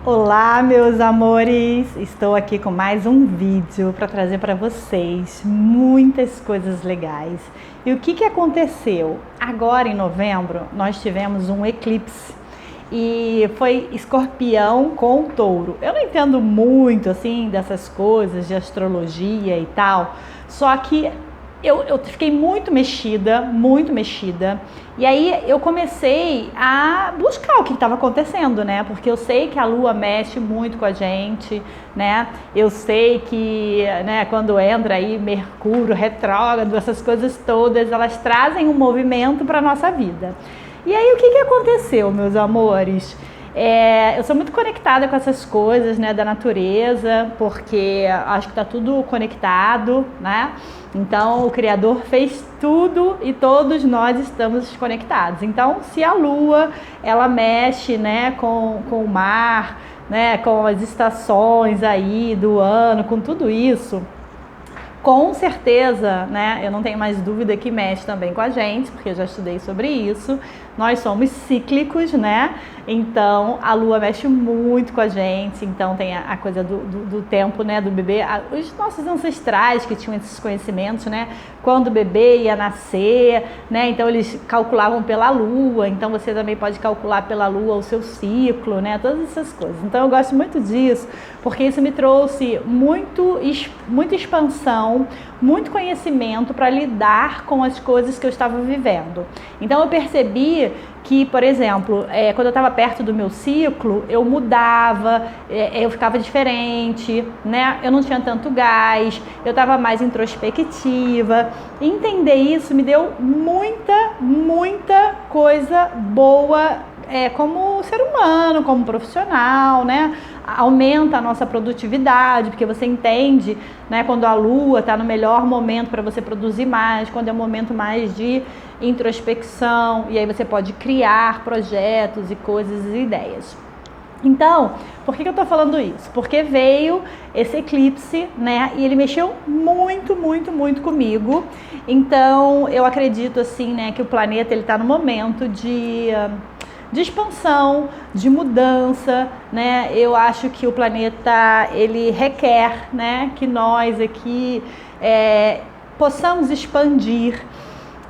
Olá, meus amores! Estou aqui com mais um vídeo para trazer para vocês muitas coisas legais. E o que aconteceu? Agora em novembro nós tivemos um eclipse e foi Escorpião com Touro. Eu não entendo muito assim dessas coisas de astrologia e tal, só que eu fiquei muito mexida, e aí eu comecei a buscar o que estava acontecendo, né? Porque eu sei que a Lua mexe muito com a gente, né? Eu sei que, né, quando entra aí Mercúrio retrógrado, essas coisas todas, elas trazem um movimento para a nossa vida. E aí o que aconteceu, meus amores? Eu sou muito conectada com essas coisas, né, da natureza, porque acho que está tudo conectado, né? Então o Criador fez tudo e todos nós estamos conectados. Então, se a Lua ela mexe, né, com o mar, né, com as estações aí do ano, com tudo isso, com certeza, né, eu não tenho mais dúvida que mexe também com a gente, porque eu já estudei sobre isso. Nós somos cíclicos, né? Então a Lua mexe muito com a gente. Então tem a coisa do tempo, né, do bebê. Os nossos ancestrais que tinham esses conhecimentos, né, quando o bebê ia nascer, né, então eles calculavam pela Lua. Então você também pode calcular pela Lua o seu ciclo, né, todas essas coisas. Então eu gosto muito disso, porque isso me trouxe muita expansão, muito conhecimento para lidar com as coisas que eu estava vivendo. Então eu percebi que, por exemplo, quando eu estava perto do meu ciclo, eu mudava, eu ficava diferente, né? Eu não tinha tanto gás, eu estava mais introspectiva. Entender isso me deu muita coisa boa, como ser humano, como profissional, né? Aumenta a nossa produtividade, porque você entende, né, quando a Lua está no melhor momento para você produzir mais, quando é um momento mais de introspecção, e aí você pode criar projetos e coisas e ideias. Então, por que eu estou falando isso? Porque veio esse eclipse, né, e ele mexeu muito comigo. Então, eu acredito assim, né, que o planeta ele está no momento de expansão, de mudança, né? Eu acho que o planeta ele requer, né, que nós aqui possamos expandir.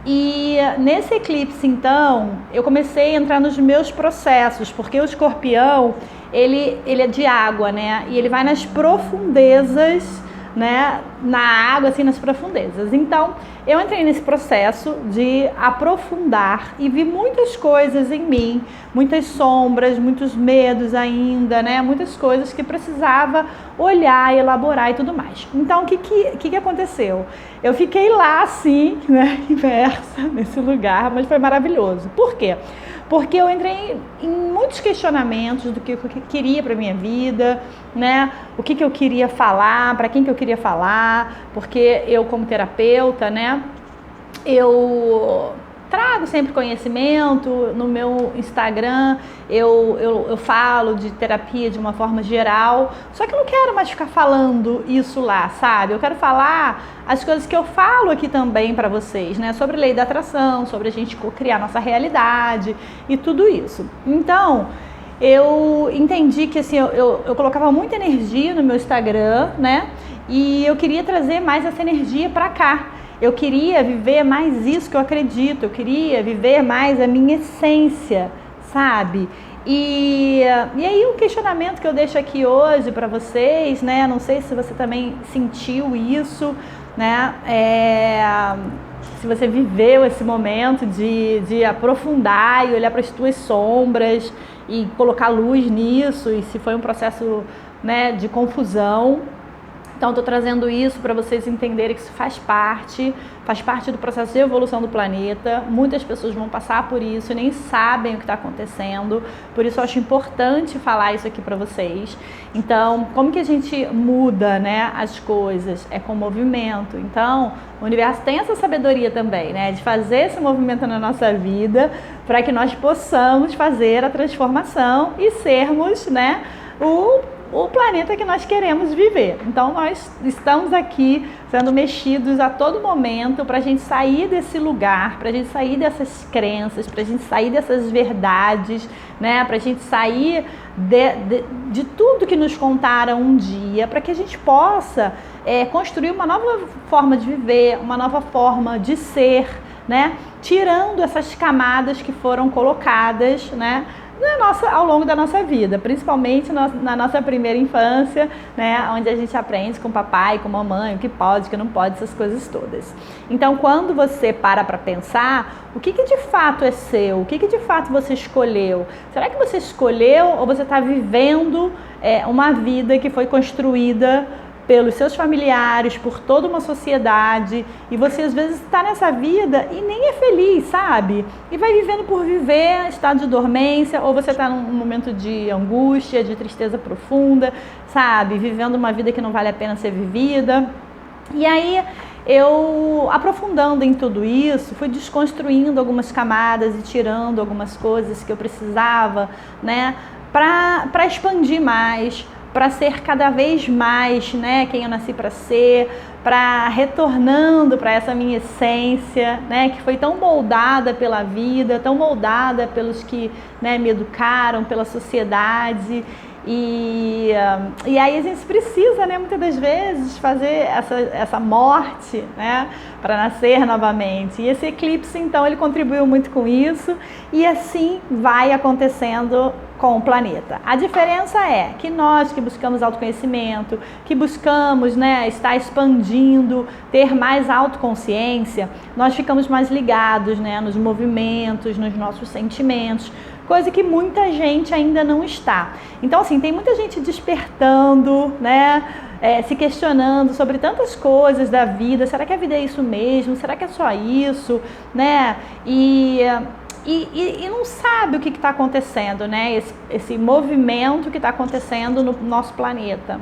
E nesse eclipse, então, eu comecei a entrar nos meus processos, porque o Escorpião ele é de água, né? E ele vai nas profundezas, né, na água, assim, nas profundezas. Então, eu entrei nesse processo de aprofundar e vi muitas coisas em mim, muitas sombras, muitos medos ainda, né, muitas coisas que precisava olhar, elaborar e tudo mais. Então, o que aconteceu? Eu fiquei lá, assim, né, imersa nesse lugar, mas foi maravilhoso. Por quê? Porque eu entrei em muitos questionamentos do que eu queria para minha vida, né? O que eu queria falar, para quem que eu queria falar, porque eu como terapeuta, né? Eu trago sempre conhecimento no meu Instagram, eu falo de terapia de uma forma geral, só que eu não quero mais ficar falando isso lá, sabe? Eu quero falar as coisas que eu falo aqui também para vocês, né? Sobre lei da atração, sobre a gente criar nossa realidade e tudo isso. Então, eu entendi que assim, eu colocava muita energia no meu Instagram, né? E eu queria trazer mais essa energia para cá. Eu queria viver mais isso que eu acredito, eu queria viver mais a minha essência, sabe? E aí um questionamento que eu deixo aqui hoje para vocês, né? Não sei se você também sentiu isso, né? Se você viveu esse momento de aprofundar e olhar para as tuas sombras e colocar luz nisso, e se foi um processo, né, de confusão. Então, estou trazendo isso para vocês entenderem que isso faz parte do processo de evolução do planeta. Muitas pessoas vão passar por isso e nem sabem o que está acontecendo. Por isso, eu acho importante falar isso aqui para vocês. Então, como que a gente muda, né, as coisas? É com movimento. Então, o universo tem essa sabedoria também, né, de fazer esse movimento na nossa vida para que nós possamos fazer a transformação e sermos, né, o planeta que nós queremos viver. Então nós estamos aqui sendo mexidos a todo momento para a gente sair desse lugar, para a gente sair dessas crenças, para a gente sair dessas verdades, né? Para a gente sair de tudo que nos contaram um dia, para que a gente possa construir uma nova forma de viver, uma nova forma de ser, né? Tirando essas camadas que foram colocadas, né? Ao longo da nossa vida, principalmente na nossa primeira infância, né, onde a gente aprende com o papai, com a mamãe, o que pode, o que não pode, essas coisas todas. Então, quando você para pensar, o que de fato é seu? O que de fato você escolheu? Será que você escolheu ou você está vivendo uma vida que foi construída pelos seus familiares, por toda uma sociedade, e você às vezes está nessa vida e nem é feliz, sabe? E vai vivendo por viver, estado de dormência, ou você está num momento de angústia, de tristeza profunda, sabe? Vivendo uma vida que não vale a pena ser vivida. E aí, eu, aprofundando em tudo isso, fui desconstruindo algumas camadas e tirando algumas coisas que eu precisava, né? Para expandir mais, para ser cada vez mais, né, quem eu nasci para ser, para retornando para essa minha essência, né, que foi tão moldada pela vida, tão moldada pelos que, né, me educaram, pela sociedade. E aí a gente precisa, né, muitas das vezes fazer essa morte, né, para nascer novamente. E esse eclipse, então, ele contribuiu muito com isso, e assim vai acontecendo com o planeta. A diferença é que nós que buscamos autoconhecimento, que buscamos, né, estar expandindo, ter mais autoconsciência, nós ficamos mais ligados, né, nos movimentos, nos nossos sentimentos, coisa que muita gente ainda não está. Então, assim, tem muita gente despertando, né, se questionando sobre tantas coisas da vida. Será que a vida é isso mesmo? Será que é só isso? Né? E não sabe o que está acontecendo, né? Esse movimento que está acontecendo no nosso planeta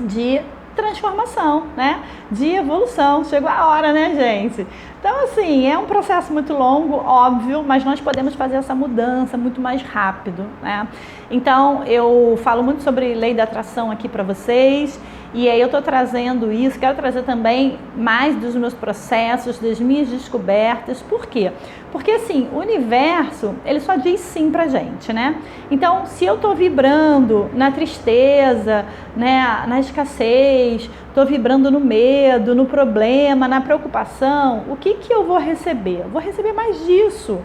de transformação, né? De evolução. Chegou a hora, né, gente? Então, assim, é um processo muito longo, óbvio, mas nós podemos fazer essa mudança muito mais rápido, né? Então, eu falo muito sobre lei da atração aqui para vocês, e aí eu estou trazendo isso, quero trazer também mais dos meus processos, das minhas descobertas. Por quê? Porque, assim, o universo, ele só diz sim pra gente, né? Então, se eu estou vibrando na tristeza, né, na escassez, estou vibrando no medo, no problema, na preocupação, o que eu vou receber? Eu vou receber mais disso.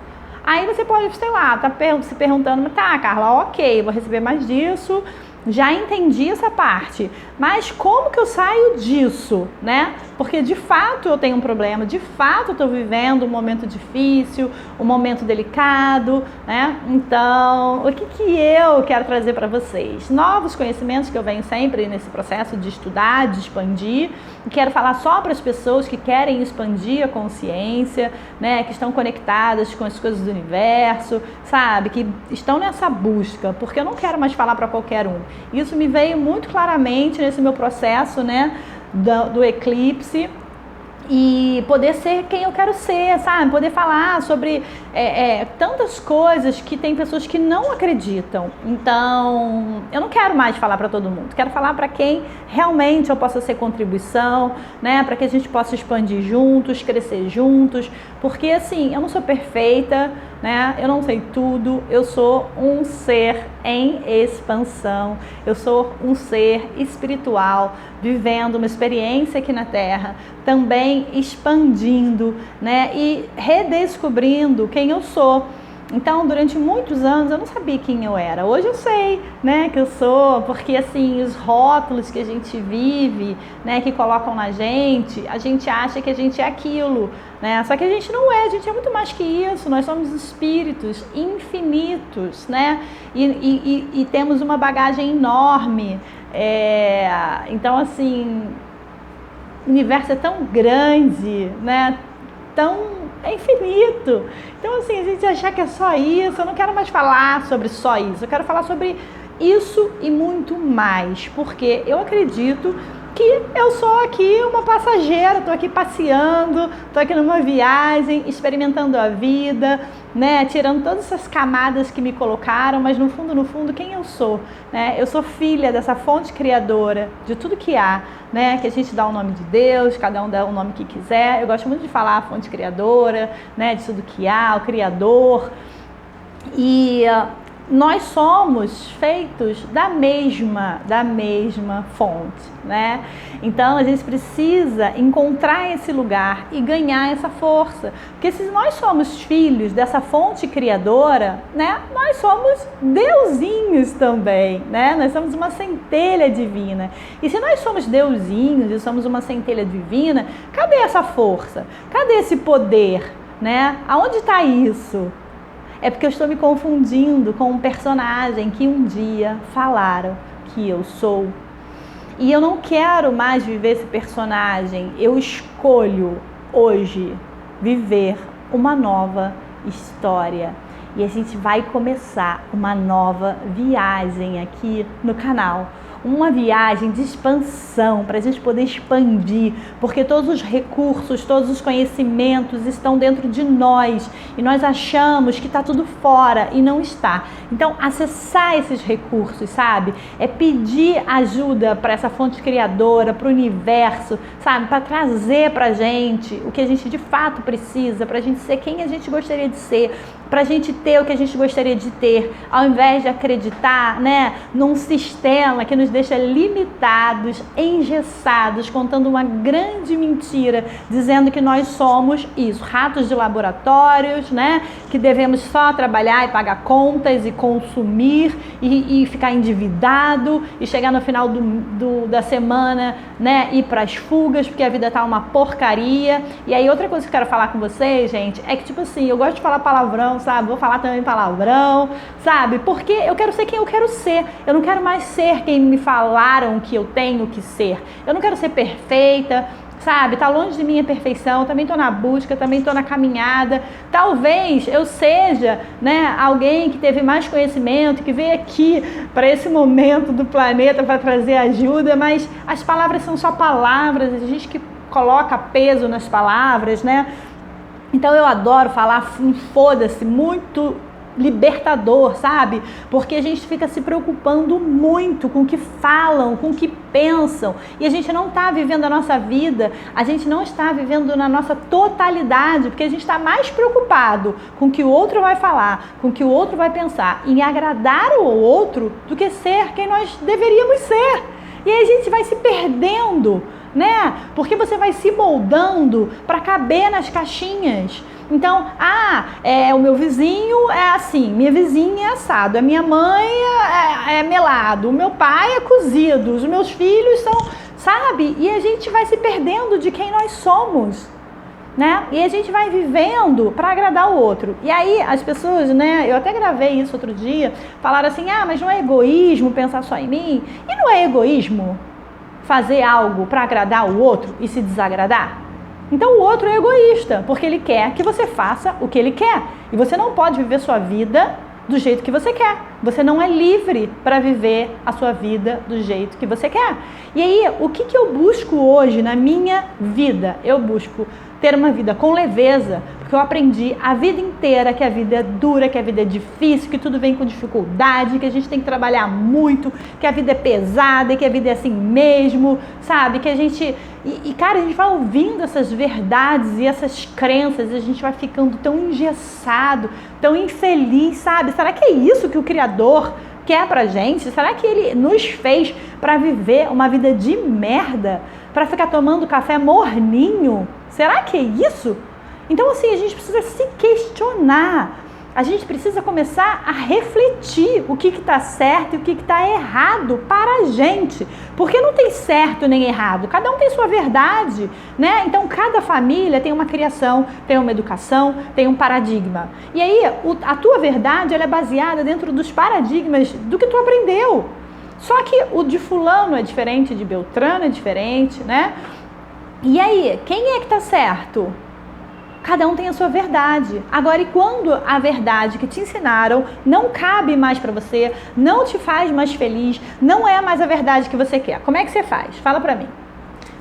Aí você pode, sei lá, tá se perguntando, tá, Carla, ok, vou receber mais disso, já entendi essa parte, mas como que eu saio disso, né? Porque de fato eu tenho um problema, de fato eu estou vivendo um momento difícil, um momento delicado, né? Então, o que eu quero trazer para vocês? Novos conhecimentos que eu venho sempre nesse processo de estudar, de expandir, e quero falar só para as pessoas que querem expandir a consciência, né? Que estão conectadas com as coisas do universo, sabe? Que estão nessa busca, porque eu não quero mais falar para qualquer um. Isso me veio muito claramente nesse meu processo, né, do eclipse, e poder ser quem eu quero ser, sabe? Poder falar sobre tantas coisas que tem pessoas que não acreditam. Então, eu não quero mais falar para todo mundo. Quero falar para quem realmente eu possa ser contribuição, né? Para que a gente possa expandir juntos, crescer juntos. Porque, assim, eu não sou perfeita, né? Eu não sei tudo. Eu sou um ser em expansão. Eu sou um ser espiritual, vivendo uma experiência aqui na Terra, também expandindo, né? E redescobrindo quem eu sou. Então, durante muitos anos eu não sabia quem eu era. Hoje eu sei, né, que eu sou, porque assim, os rótulos que a gente vive, né, que colocam na gente, a gente acha que a gente é aquilo, né? Só que a gente não é, a gente é muito mais que isso. Nós somos espíritos infinitos, né? E temos uma bagagem enorme. Então, assim, o universo é tão grande, né? É infinito. Então, assim, a gente achar que é só isso, eu não quero mais falar sobre só isso, eu quero falar sobre isso e muito mais, porque eu acredito que eu sou aqui uma passageira, estou aqui passeando, estou aqui numa viagem, experimentando a vida, né? Tirando todas essas camadas que me colocaram, mas no fundo, quem eu sou? Né? Eu sou filha dessa fonte criadora de tudo que há, né? Que a gente dá o nome de Deus, cada um dá o nome que quiser. Eu gosto muito de falar a fonte criadora, né? De tudo que há, o Criador. E nós somos feitos da mesma fonte, né? Então a gente precisa encontrar esse lugar e ganhar essa força, porque se nós somos filhos dessa fonte criadora, né? Nós somos deusinhos também, né? Nós somos uma centelha divina. E se nós somos deusinhos e somos uma centelha divina, cadê essa força? Cadê esse poder, né? Aonde está isso? É porque eu estou me confundindo com um personagem que um dia falaram que eu sou. E eu não quero mais viver esse personagem. Eu escolho hoje viver uma nova história. E a gente vai começar uma nova viagem aqui no canal. Uma viagem de expansão, para a gente poder expandir, porque todos os recursos, todos os conhecimentos estão dentro de nós e nós achamos que está tudo fora e não está. Então, acessar esses recursos, sabe? É pedir ajuda para essa fonte criadora, para o universo, sabe? Para trazer para a gente o que a gente de fato precisa, para a gente ser quem a gente gostaria de ser, para a gente ter o que a gente gostaria de ter, ao invés de acreditar, né, num sistema que nos deixa limitados, engessados, contando uma grande mentira, dizendo que nós somos isso, ratos de laboratórios, né, que devemos só trabalhar e pagar contas e consumir e ficar endividado e chegar no final da semana, né, ir para as fugas porque a vida tá uma porcaria. E aí outra coisa que eu quero falar com vocês, gente, é que tipo assim, eu gosto de falar palavrão, sabe? Vou falar também palavrão, sabe? Porque eu quero ser quem eu quero ser. Eu não quero mais ser quem me falaram que eu tenho que ser. Eu não quero ser perfeita, sabe? Tá longe de mim a perfeição. Também tô na busca, também tô na caminhada. Talvez eu seja, né, alguém que teve mais conhecimento, que veio aqui para esse momento do planeta para trazer ajuda, mas as palavras são só palavras. A gente que coloca peso nas palavras, né? Então eu adoro falar um foda-se muito libertador, sabe? Porque a gente fica se preocupando muito com o que falam, com o que pensam, e a gente não está vivendo a nossa vida, a gente não está vivendo na nossa totalidade, porque a gente está mais preocupado com o que o outro vai falar, com o que o outro vai pensar, em agradar o outro, do que ser quem nós deveríamos ser. E aí a gente vai se perdendo, né? Porque você vai se moldando para caber nas caixinhas. Então, o meu vizinho é assim, minha vizinha é assado, a minha mãe é melado, o meu pai é cozido, os meus filhos são, sabe? E a gente vai se perdendo de quem nós somos, né? E a gente vai vivendo para agradar o outro. E aí as pessoas, né? Eu até gravei isso outro dia, falaram assim, mas não é egoísmo pensar só em mim? E não é egoísmo fazer algo para agradar o outro e se desagradar? Então o outro é egoísta, porque ele quer que você faça o que ele quer. E você não pode viver sua vida do jeito que você quer. Você não é livre para viver a sua vida do jeito que você quer. E aí, o que eu busco hoje na minha vida? Eu busco ter uma vida com leveza, porque eu aprendi a vida inteira que a vida é dura, que a vida é difícil, que tudo vem com dificuldade, que a gente tem que trabalhar muito, que a vida é pesada e que a vida é assim mesmo, sabe? Que a gente... cara, a gente vai ouvindo essas verdades e essas crenças e a gente vai ficando tão engessado, tão infeliz, sabe? Será que é isso que o Criador quer pra gente? Será que ele nos fez para viver uma vida de merda? Para ficar tomando café morninho? Será que é isso? Então, assim, a gente precisa se questionar. A gente precisa começar a refletir o que está certo e o que está errado para a gente. Porque não tem certo nem errado. Cada um tem sua verdade, né? Então, cada família tem uma criação, tem uma educação, tem um paradigma. E aí, a tua verdade, ela é baseada dentro dos paradigmas do que tu aprendeu. Só que o de fulano é diferente, de Beltrano é diferente, né? E aí, quem é que tá certo? Cada um tem a sua verdade. Agora, e quando a verdade que te ensinaram não cabe mais para você, não te faz mais feliz, não é mais a verdade que você quer, como é que você faz? Fala pra mim.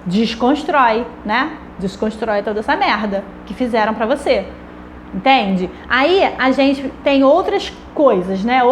desconstrói, né? Desconstrói toda essa merda que fizeram pra você. Entende? Aí a gente tem outras coisas, né?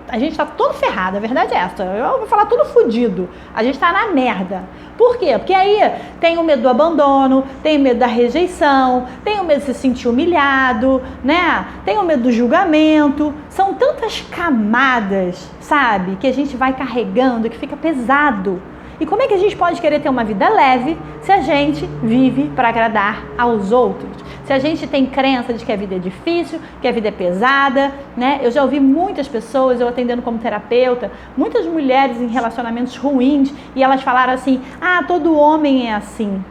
A gente tá todo ferrado, a verdade é essa. Eu vou falar tudo fudido. A gente tá na merda. Por quê? Porque aí tem o medo do abandono, tem o medo da rejeição, tem o medo de se sentir humilhado, né? Tem o medo do julgamento. São tantas camadas, sabe? Que a gente vai carregando, que fica pesado. E como é que a gente pode querer ter uma vida leve se a gente vive para agradar aos outros? Se a gente tem crença de que a vida é difícil, que a vida é pesada, né? Eu já ouvi muitas pessoas, eu atendendo como terapeuta, muitas mulheres em relacionamentos ruins, e elas falaram assim: ah, todo homem é assim.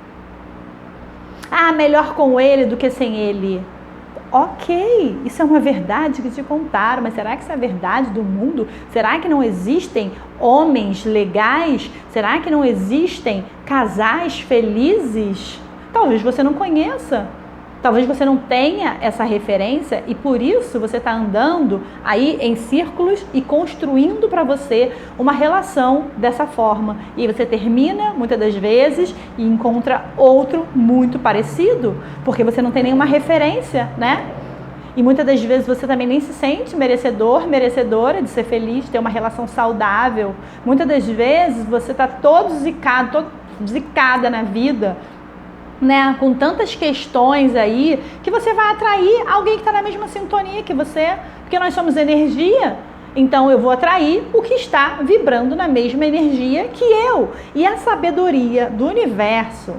Ah, melhor com ele do que sem ele. Ok, isso é uma verdade que te contaram, mas será que isso é a verdade do mundo? Será que não existem homens legais? Será que não existem casais felizes? Talvez você não conheça, talvez você não tenha essa referência e por isso você está andando aí em círculos e construindo para você uma relação dessa forma. E você termina muitas das vezes e encontra outro muito parecido, porque você não tem nenhuma referência, né? E muitas das vezes você também nem se sente merecedor, merecedora de ser feliz, de ter uma relação saudável. Muitas das vezes você está todo zicada na vida, né, com tantas questões aí, que você vai atrair alguém que está na mesma sintonia que você, porque nós somos energia, então eu vou atrair o que está vibrando na mesma energia que eu. E a sabedoria do universo,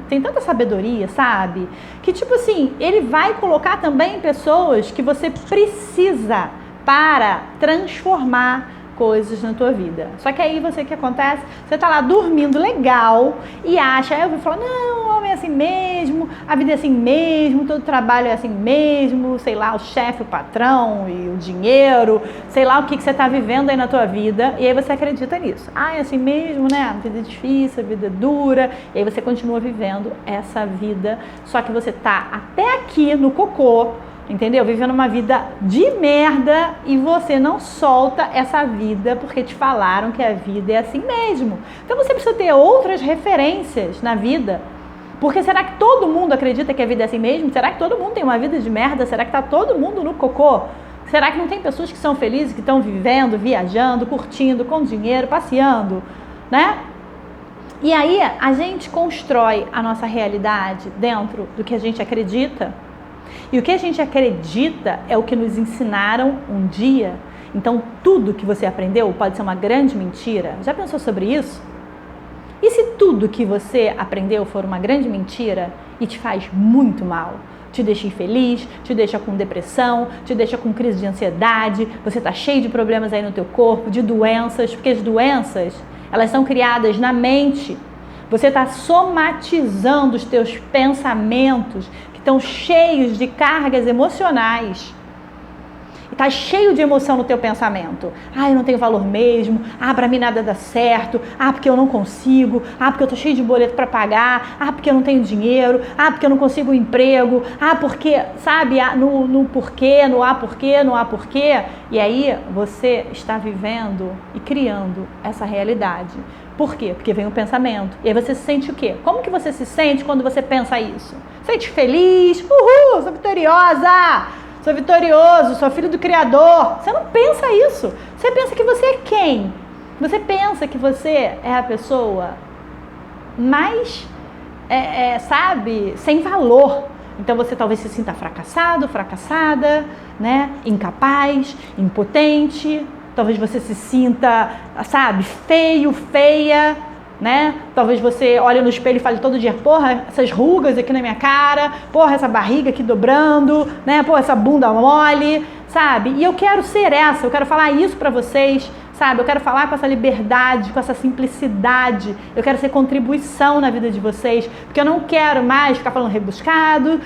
tem tanta sabedoria, sabe? Que tipo assim, ele vai colocar também pessoas que você precisa para transformar coisas na tua vida. Só que aí o que acontece? Você tá lá dormindo legal e acha, aí eu vou falar, não, o homem é assim mesmo, a vida é assim mesmo, todo trabalho é assim mesmo, sei lá, o chefe, o patrão e o dinheiro, sei lá o que você tá vivendo aí na tua vida, e aí você acredita nisso. Ah, é assim mesmo, né? A vida é difícil, a vida é dura, e aí você continua vivendo essa vida, só que você tá até aqui no cocô, entendeu? Vivendo uma vida de merda e você não solta essa vida porque te falaram que a vida é assim mesmo. Então você precisa ter outras referências na vida. Porque será que todo mundo acredita que a vida é assim mesmo? Será que todo mundo tem uma vida de merda? Será que tá todo mundo no cocô? Será que não tem pessoas que são felizes, que estão vivendo, viajando, curtindo, com dinheiro, passeando, né? E aí a gente constrói a nossa realidade dentro do que a gente acredita. E o que a gente acredita é o que nos ensinaram um dia. Então, tudo que você aprendeu pode ser uma grande mentira. Já pensou sobre isso? E se tudo que você aprendeu for uma grande mentira e te faz muito mal? Te deixa infeliz, te deixa com depressão, te deixa com crise de ansiedade, você está cheio de problemas aí no teu corpo, de doenças, porque as doenças, elas são criadas na mente. Você está somatizando os teus pensamentos, estão cheios de cargas emocionais. Está cheio de emoção no teu pensamento. Ah, eu não tenho valor mesmo. Ah, para mim nada dá certo. Ah, porque eu não consigo. Ah, porque eu tô cheio de boleto para pagar. Ah, porque eu não tenho dinheiro. Ah, porque eu não consigo um emprego. Ah, porque, sabe, no porquê, no porquê, no porquê. E aí você está vivendo e criando essa realidade. Por quê? Porque vem o pensamento. E aí você se sente o quê? Como que você se sente quando você pensa isso? Sente feliz? Uhul, sou vitoriosa! Sou vitorioso, sou filho do Criador. Você não pensa isso. Você pensa que você é quem? Você pensa que você é a pessoa mais, sabe, sem valor. Então você talvez se sinta fracassado, fracassada, né? Incapaz, impotente. Talvez você se sinta, sabe, feio, feia, né? Talvez você olhe no espelho e fale todo dia, porra, essas rugas aqui na minha cara, porra, essa barriga aqui dobrando, né? Porra, essa bunda mole, sabe? E eu quero ser essa, eu quero falar isso pra vocês, sabe? Eu quero falar com essa liberdade, com essa simplicidade, eu quero ser contribuição na vida de vocês, porque eu não quero mais ficar falando rebuscado,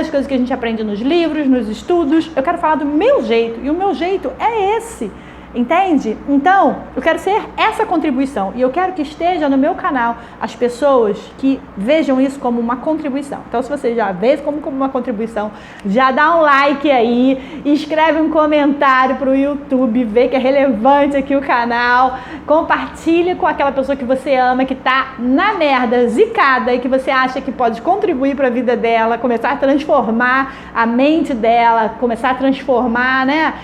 as coisas que a gente aprende nos livros, nos estudos, eu quero falar do meu jeito, e o meu jeito é esse. Entende? Então, eu quero ser essa contribuição e eu quero que esteja no meu canal as pessoas que vejam isso como uma contribuição. Então, se você já vê isso como uma contribuição, já dá um like aí, escreve um comentário para o YouTube, vê que é relevante aqui o canal, compartilha com aquela pessoa que você ama, que tá na merda, zicada e que você acha que pode contribuir para a vida dela, começar a transformar a mente dela, começar a transformar, né,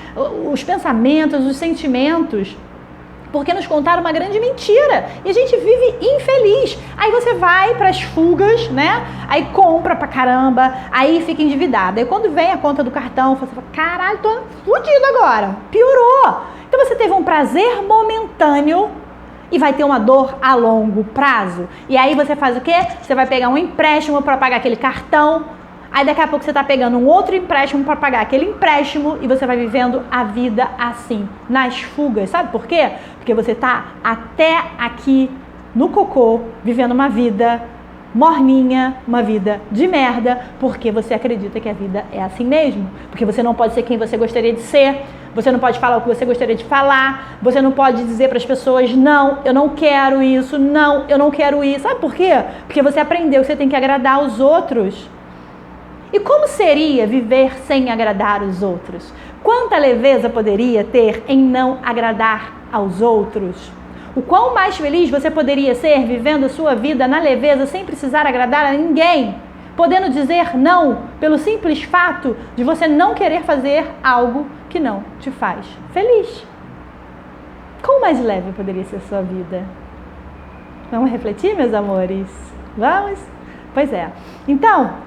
os pensamentos, os sentimentos, porque nos contaram uma grande mentira e a gente vive infeliz. Aí você vai para as fugas, né? Aí compra pra caramba, aí fica endividado. Aí quando vem a conta do cartão, você fala, caralho, tô fodido agora, piorou. Então você teve um prazer momentâneo e vai ter uma dor a longo prazo. E aí você faz o quê? Você vai pegar um empréstimo para pagar aquele cartão. Aí daqui a pouco você está pegando um outro empréstimo para pagar aquele empréstimo e você vai vivendo a vida assim, nas fugas. Sabe por quê? Porque você está até aqui no cocô, vivendo uma vida morninha, uma vida de merda, porque você acredita que a vida é assim mesmo. Porque você não pode ser quem você gostaria de ser, você não pode falar o que você gostaria de falar, você não pode dizer para as pessoas, não, eu não quero isso, não, eu não quero isso. Sabe por quê? Porque você aprendeu que você tem que agradar os outros. E como seria viver sem agradar os outros? Quanta leveza poderia ter em não agradar aos outros? O quão mais feliz você poderia ser vivendo a sua vida na leveza sem precisar agradar a ninguém? Podendo dizer não pelo simples fato de você não querer fazer algo que não te faz feliz. Quão mais leve poderia ser a sua vida? Vamos refletir, meus amores? Vamos? Pois é. Então,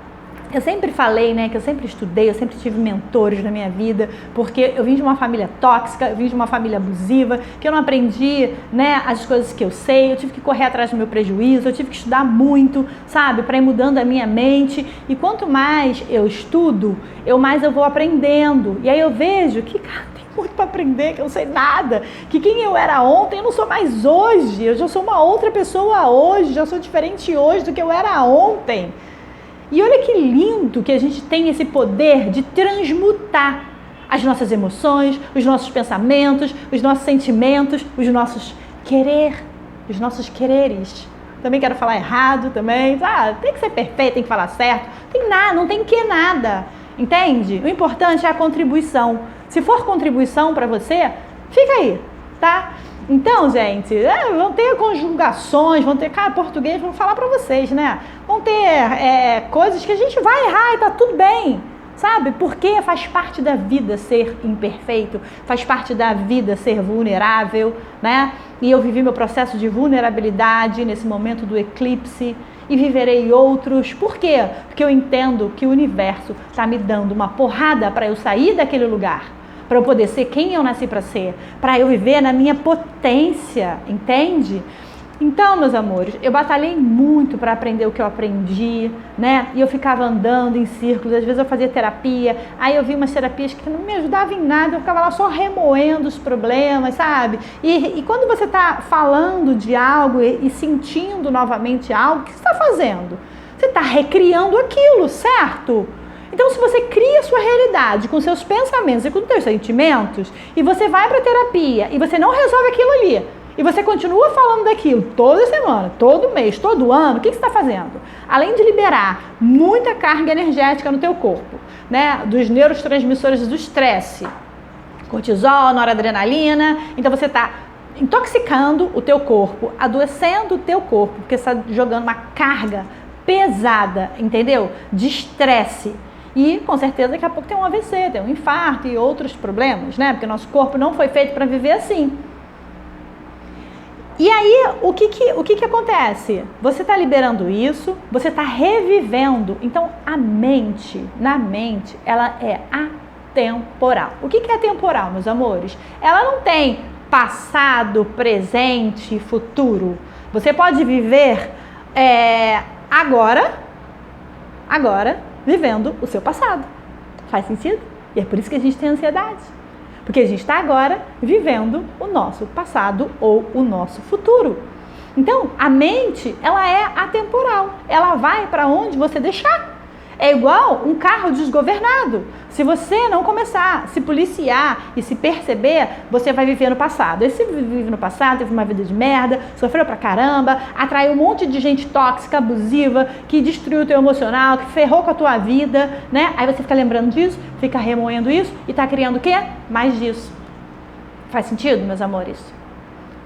eu sempre falei, né, que eu sempre estudei, eu sempre tive mentores na minha vida, porque eu vim de uma família tóxica, eu vim de uma família abusiva, que eu não aprendi, né, as coisas que eu sei, eu tive que correr atrás do meu prejuízo, eu tive que estudar muito, sabe, para ir mudando a minha mente, e quanto mais eu estudo, mais eu vou aprendendo, e aí eu vejo que, cara, tem muito para aprender, que eu não sei nada, que quem eu era ontem, eu não sou mais hoje, eu já sou uma outra pessoa hoje, já sou diferente hoje do que eu era ontem. E olha que lindo que a gente tem esse poder de transmutar as nossas emoções, os nossos pensamentos, os nossos sentimentos, os nossos quereres. Também quero falar errado também. Tem que ser perfeito, tem que falar certo. Tem nada, não tem que nada. Entende? O importante é a contribuição. Se for contribuição para você, fica aí, tá? Então, gente, vão ter conjugações, vão ter, português, vou falar para vocês, né? Vão ter coisas que a gente vai errar e tá tudo bem, sabe? Porque faz parte da vida ser imperfeito, faz parte da vida ser vulnerável, né? E eu vivi meu processo de vulnerabilidade nesse momento do eclipse e viverei outros. Por quê? Porque eu entendo que o universo tá me dando uma porrada para eu sair daquele lugar, para eu poder ser quem eu nasci para ser, para eu viver na minha potência, entende? Então, meus amores, eu batalhei muito para aprender o que eu aprendi, né? E eu ficava andando em círculos, às vezes eu fazia terapia, aí eu vi umas terapias que não me ajudavam em nada, eu ficava lá só remoendo os problemas, sabe? E quando você está falando de algo e sentindo novamente algo, o que você está fazendo? Você está recriando aquilo, certo? Então, se você cria a sua realidade com seus pensamentos e com os seus sentimentos, e você vai para a terapia e você não resolve aquilo ali, e você continua falando daquilo toda semana, todo mês, todo ano, o que você está fazendo? Além de liberar muita carga energética no teu corpo, né, dos neurotransmissores do estresse, cortisol, noradrenalina, então você está intoxicando o teu corpo, adoecendo o teu corpo, porque você está jogando uma carga pesada, entendeu? De estresse. E com certeza daqui a pouco tem um AVC, tem um infarto e outros problemas, né? Porque nosso corpo não foi feito para viver assim. E aí, o que acontece? Você está liberando isso, você está revivendo. Então, na mente, ela é atemporal. O que é atemporal, meus amores? Ela não tem passado, presente e futuro. Você pode viver agora, vivendo o seu passado. Faz sentido? E é por isso que a gente tem ansiedade. Porque a gente está agora vivendo o nosso passado ou o nosso futuro. Então, a mente, ela é atemporal. Ela vai para onde você deixar. É igual um carro desgovernado. Se você não começar a se policiar e se perceber, você vai viver no passado. E se vive no passado, teve uma vida de merda, sofreu pra caramba, atraiu um monte de gente tóxica, abusiva, que destruiu o teu emocional, que ferrou com a tua vida, né? Aí você fica lembrando disso, fica remoendo isso e tá criando o quê? Mais disso. Faz sentido, meus amores?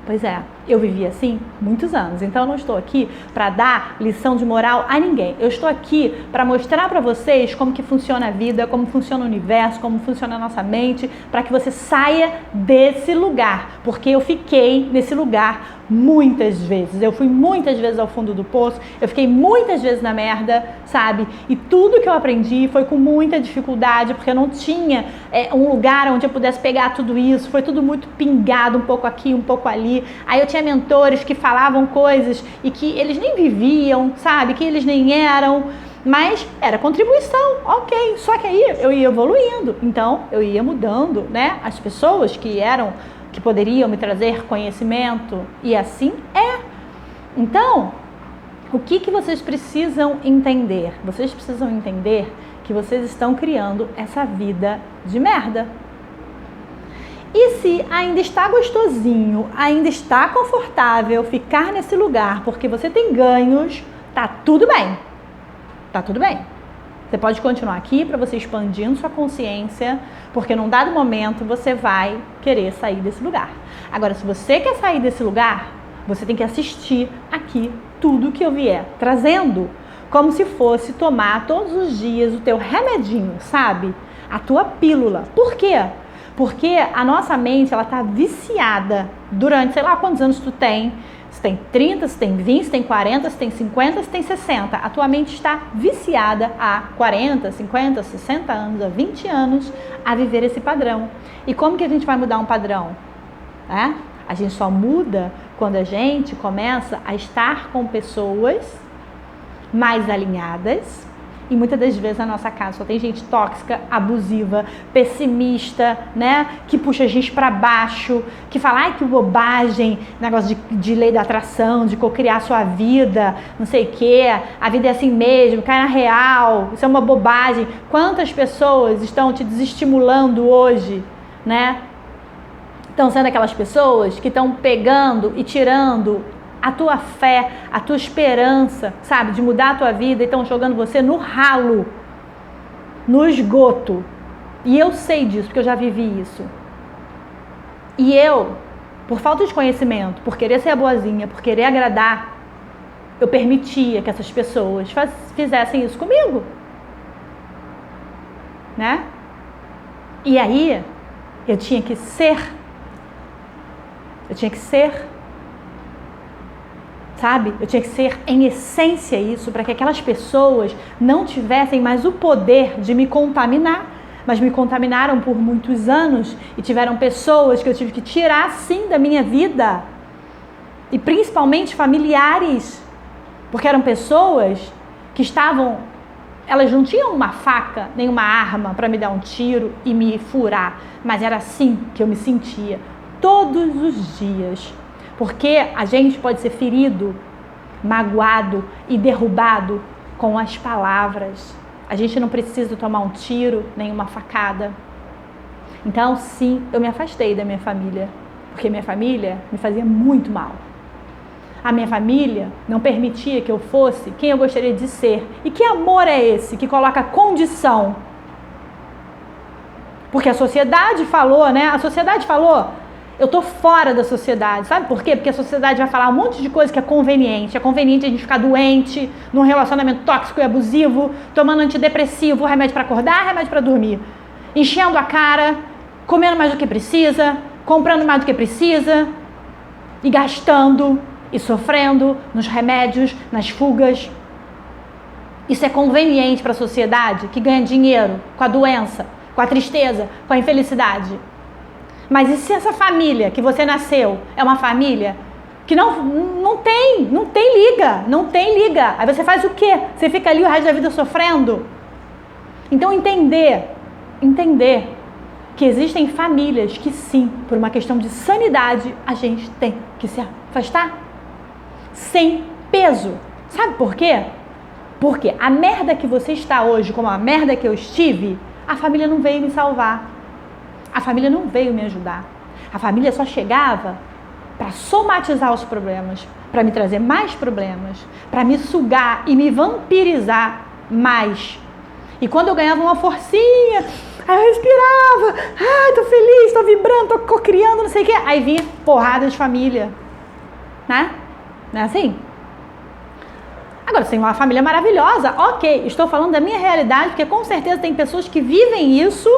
Pois é, eu vivi assim muitos anos, então eu não estou aqui para dar lição de moral a ninguém. Eu estou aqui para mostrar para vocês como que funciona a vida, como funciona o universo, como funciona a nossa mente, para que você saia desse lugar, porque eu fiquei nesse lugar muitas vezes. Eu fui muitas vezes ao fundo do poço, eu fiquei muitas vezes na merda, sabe? E tudo que eu aprendi foi com muita dificuldade, porque eu não tinha um lugar onde eu pudesse pegar tudo isso, foi tudo muito pingado, um pouco aqui, um pouco ali. Aí eu tinha mentores que falavam coisas e que eles nem viviam, sabe? Que eles nem eram, mas era contribuição, ok. Só que aí eu ia evoluindo, então eu ia mudando, né? As pessoas que poderiam me trazer conhecimento, e assim é. Então, o que vocês precisam entender? Vocês precisam entender que vocês estão criando essa vida de merda. E se ainda está gostosinho, ainda está confortável ficar nesse lugar porque você tem ganhos, tá tudo bem. Tá tudo bem. Você pode continuar aqui para você expandindo sua consciência, porque num dado momento você vai querer sair desse lugar. Agora, se você quer sair desse lugar, você tem que assistir aqui tudo que eu vier trazendo, como se fosse tomar todos os dias o teu remedinho, sabe? A tua pílula. Por quê? Porque a nossa mente, ela tá viciada durante, sei lá quantos anos tu tem. Se tem 30, se tem 20, se tem 40, se tem 50, se tem 60. A tua mente está viciada há 40, 50, 60 anos, há 20 anos a viver esse padrão. E como que a gente vai mudar um padrão? A gente só muda quando a gente começa a estar com pessoas mais alinhadas. E muitas das vezes na nossa casa só tem gente tóxica, abusiva, pessimista, né? Que puxa a gente para baixo, que fala, ai que bobagem, negócio de lei da atração, de cocriar sua vida, não sei o quê, a vida é assim mesmo, cai na real, isso é uma bobagem. Quantas pessoas estão te desestimulando hoje, né? Estão sendo aquelas pessoas que estão pegando e tirando a tua fé, a tua esperança, sabe, de mudar a tua vida e estão jogando você no ralo, no esgoto. E eu sei disso, porque eu já vivi isso. E eu, por falta de conhecimento, por querer ser a boazinha, por querer agradar, eu permitia que essas pessoas fizessem isso comigo. Né? E aí, eu tinha que ser, sabe? Eu tinha que ser em essência isso, para que aquelas pessoas não tivessem mais o poder de me contaminar, mas me contaminaram por muitos anos e tiveram pessoas que eu tive que tirar sim da minha vida, e principalmente familiares, porque eram pessoas que elas não tinham uma faca, nem uma arma para me dar um tiro e me furar, mas era assim que eu me sentia todos os dias. Porque a gente pode ser ferido, magoado e derrubado com as palavras. A gente não precisa tomar um tiro, nem uma facada. Então, sim, eu me afastei da minha família, porque minha família me fazia muito mal. A minha família não permitia que eu fosse quem eu gostaria de ser. E que amor é esse que coloca condição? Porque a sociedade falou, né? A sociedade falou... Eu tô fora da sociedade, sabe por quê? Porque a sociedade vai falar um monte de coisa que é conveniente. É conveniente a gente ficar doente, num relacionamento tóxico e abusivo, tomando antidepressivo, remédio para acordar, remédio para dormir. Enchendo a cara, comendo mais do que precisa, comprando mais do que precisa, e gastando, e sofrendo nos remédios, nas fugas. Isso é conveniente para a sociedade que ganha dinheiro com a doença, com a tristeza, com a infelicidade. Mas e se essa família que você nasceu é uma família que não tem liga? Aí você faz o quê? Você fica ali o resto da vida sofrendo? Então entender que existem famílias que sim, por uma questão de sanidade, a gente tem que se afastar. Sem peso. Sabe por quê? Porque a merda que você está hoje, como a merda que eu estive, a família não veio me salvar. A família não veio me ajudar. A família só chegava para somatizar os problemas, para me trazer mais problemas, para me sugar e me vampirizar mais. E quando eu ganhava uma forcinha, aí eu respirava, ai, tô feliz, tô vibrando, tô cocriando, não sei o quê. Aí vinha porrada de família, né? Não é assim? Agora, você tem uma família maravilhosa, ok, estou falando da minha realidade, porque com certeza tem pessoas que vivem isso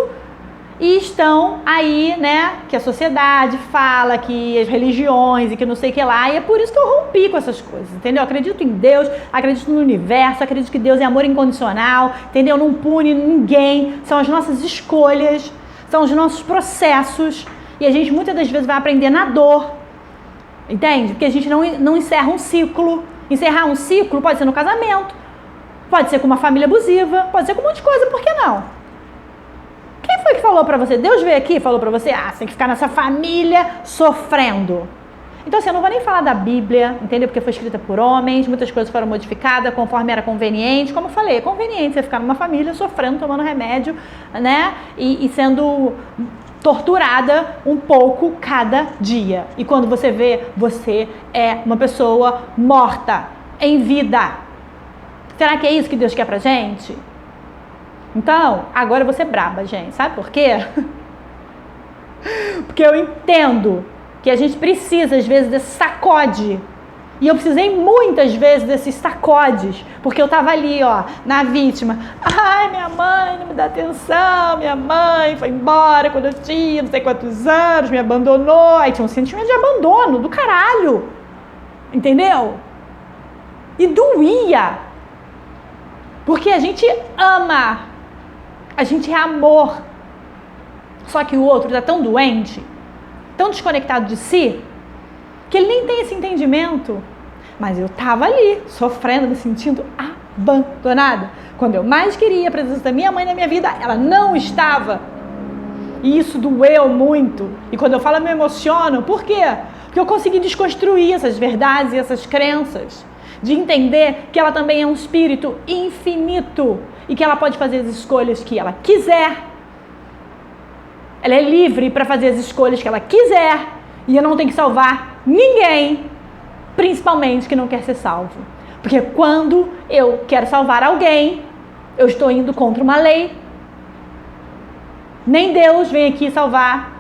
e estão aí, né, que a sociedade fala, que as religiões e que não sei o que lá, e é por isso que eu rompi com essas coisas, entendeu? Acredito em Deus, acredito no universo, acredito que Deus é amor incondicional, entendeu? Não pune ninguém, são as nossas escolhas, são os nossos processos, e a gente muitas das vezes vai aprender na dor, entende? Porque a gente não encerra um ciclo. Encerrar um ciclo pode ser no casamento, pode ser com uma família abusiva, pode ser com um monte de coisa, por que não? Quem foi que falou pra você? Deus veio aqui e falou pra você, você tem que ficar nessa família sofrendo. Então assim, eu não vou nem falar da Bíblia, entendeu? Porque foi escrita por homens, muitas coisas foram modificadas conforme era conveniente. Como eu falei, é conveniente você ficar numa família sofrendo, tomando remédio, né? E sendo torturada um pouco cada dia. E quando você vê, você é uma pessoa morta, em vida. Será que é isso que Deus quer pra gente? Então, agora eu vou ser braba, gente. Sabe por quê? Porque eu entendo que a gente precisa, às vezes, desse sacode. E eu precisei muitas vezes desses sacodes, porque eu tava ali, ó, na vítima. Ai, minha mãe não me dá atenção, minha mãe foi embora quando eu tinha não sei quantos anos, me abandonou. Aí tinha um sentimento de abandono do caralho, entendeu? E doía, porque a gente ama, a gente é amor. Só que o outro tá tão doente, tão desconectado de si, que ele nem tem esse entendimento. Mas eu tava ali, sofrendo, me sentindo abandonada. Quando eu mais queria a presença da minha mãe na minha vida, ela não estava. E isso doeu muito. E quando eu falo, eu me emociono. Por quê? Porque eu consegui desconstruir essas verdades e essas crenças. De entender que ela também é um espírito infinito. E que ela pode fazer as escolhas que ela quiser. Ela é livre para fazer as escolhas que ela quiser. E eu não tenho que salvar ninguém, principalmente que não quer ser salvo. Porque quando eu quero salvar alguém, eu estou indo contra uma lei. Nem Deus vem aqui salvar.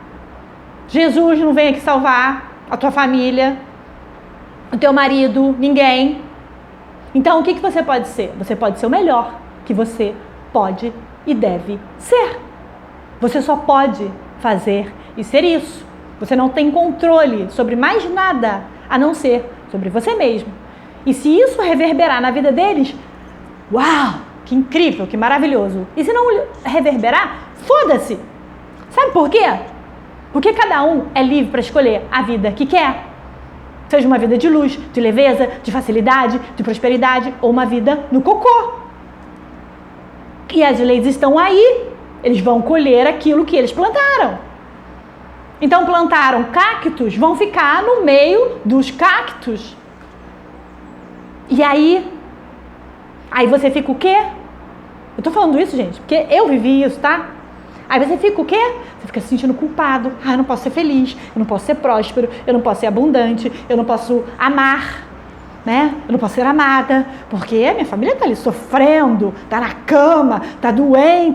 Jesus não vem aqui salvar a tua família, o teu marido, ninguém. Então o que você pode ser? Você pode ser o melhor que você pode e deve ser. Você só pode fazer e ser isso. Você não tem controle sobre mais nada a não ser sobre você mesmo. E se isso reverberar na vida deles, uau, que incrível, que maravilhoso. E se não reverberar, foda-se. Sabe por quê? Porque cada um é livre para escolher a vida que quer. Seja uma vida de luz, de leveza, de facilidade, de prosperidade ou uma vida no cocô. E as leis estão aí. Eles vão colher aquilo que eles plantaram. Então plantaram cactos, vão ficar no meio dos cactos. E aí você fica o quê? Eu tô falando isso, gente, porque eu vivi isso, tá? Aí você fica o quê? Você fica se sentindo culpado. Eu não posso ser feliz, eu não posso ser próspero, eu não posso ser abundante, eu não posso amar, né? Eu não posso ser amada, porque minha família tá ali sofrendo, tá na cama, tá doente.